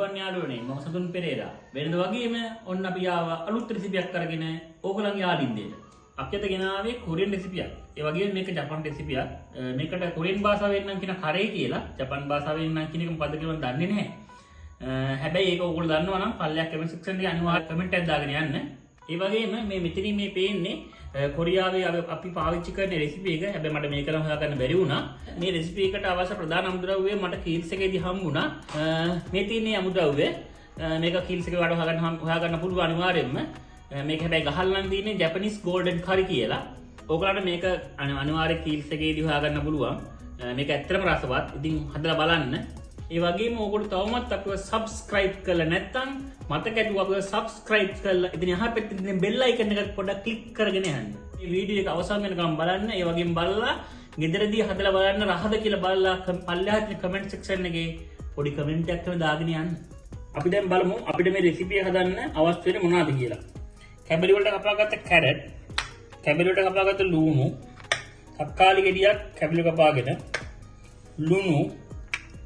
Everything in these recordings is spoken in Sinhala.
අයිබෝන් යාළුවනේ මම සතුන් පෙරේරා වෙනද වගේම ඔන්න අපි ආව අලුත් රෙසිපියක් අරගෙන ඕගොල්ලන්ගේ යාළුින්දේට අපි අද ගෙනාවේ කොරියන් රෙසිපියක් ඒ වගේම මේක ජපන් රෙසිපියක් මේකට කොරියන් භාෂාවෙන් නම් කියන කරේ කියලා ජපන් භාෂාවෙන් නම් කියන එක පද කියලා දන්නේ නැහැ හැබැයි ඒක ඕගොල්ලෝ දන්නවා නම් පල්ලයක් කමෙන්ට් සෙක්ෂන් එකේ අනිවාර්ය කමෙන්ට් එකක් දාගෙන යන්න ඒ වගේම මේ මෙතනින් මේ පේන්නේ කොරියාවේ අපි පාවිච්චි කරන රෙසිපි එක හැබැයි මට මේක නම් හොයාගන්න බැරි වුණා මේ රෙසිපි එකට අවශ්‍ය ප්‍රධාන අමුද්‍රව්‍ය මට කීල්ස් එකේදී හම්බුණා මේ තියෙන අමුද්‍රව්‍ය මේක කීල්ස් එකේ වඩා හොයාගන්න පුළුවන් අනිවාර්යයෙන්ම මේක හැබැයි ගහලා නම් තියෙන්නේ ජැපනිස් ගෝල්ඩන් කරි කියලා ඕගොල්ලන්ට මේක අනිවාර්ය කීල්ස් එකේදී හොයාගන්න පුළුවන් මේක ඇත්තටම රසවත් ඉතින් හදලා බලන්න ඒ වගේම ඕගොල්ලෝ තවමත් අපිව subscribe කරලා නැත්නම් මතක ඇතුව අපිව subscribe කරලා ඉතින් එහා පැත්තේ තියෙන bell icon එක පොඩ්ඩක් click කරගෙන යන්න. මේ වීඩියෝ එක අවසන් වෙනකම් බලන්න. ඒ වගේම බලලා ගෙදරදී හදලා බලන්න රහද කියලා බලලා පල්ලෙහා තියෙන comment section එකේ පොඩි comment එකක් තමයි දාගෙන යන්න. අපි දැන් බලමු අපිට මේ recipe එක හදන්න අවශ්‍ය වෙන්නේ මොනවද කියලා. කැබලි වලට කපාගත්ත carrot, කැබලි වලට කපාගත්ත ලුණු, තක්කාලි ගෙඩියක් කැබලි කපාගෙන ලුණු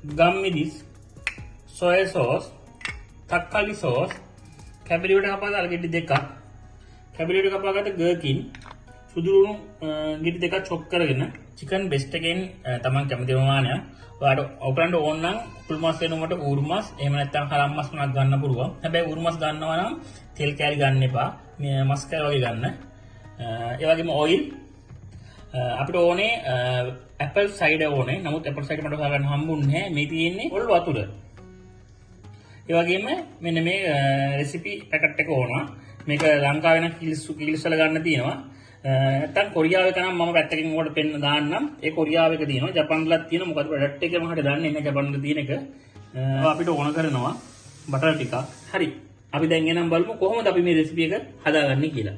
ගම්මිදිස් soy sauce තක්කාලි sauce කැබලි වලට කපාගත්ත අලගෙඩි දෙකක් කැබලි වලට කපාගත්ත ගර්කින් සුදුරුණු ගෙඩි දෙකක් chop කරගෙන chicken breast එකෙන් තමන් කැමති ප්‍රමාණයක් ඔයාලට ඔපරන්ඩ් ඕන නම් කුල් මාස් වෙනුවට ඌරු මාස් එහෙම නැත්නම් හරම් මාස් උනත් ගන්න පුළුවන් හැබැයි ඌරු මාස් ගන්නවා නම් තෙල් කෑලි ගන්න එපා මේ මස් කෑලි වගේ ගන්න ඒ වගේම oil අපිට ඕනේ ඇපල් සයිඩර් ඕනේ. නමුත් ඇපල් සයිඩර් මට හොයාගන්න හම්බුන්නේ නැහැ. මේ තියෙන්නේ පොල් වතුර. ඒ වගේම මෙන්න මේ රෙසිපි පැකට් එක ඕන. මේක ලංකාවේ නම් කිල්ස් වල ගන්න තියෙනවා. නැත්තම් කොරියාවේ නම් මම පැත්තකින් උඩ පෙන්න දාන්නම්. ඒ කොරියාවේක තියෙනවා. ජපාන් වලත් තියෙනවා. මොකද ප්‍රොඩක්ට් එක මම හරියට දන්නේ නැහැ ජපාන් වල තියෙන එක. අපිට ඕන කරනවා බටර් ටිකක්. හරි. අපි දැන් එනම් බලමු කොහොමද අපි මේ රෙසිපි එක හදාගන්නේ කියලා.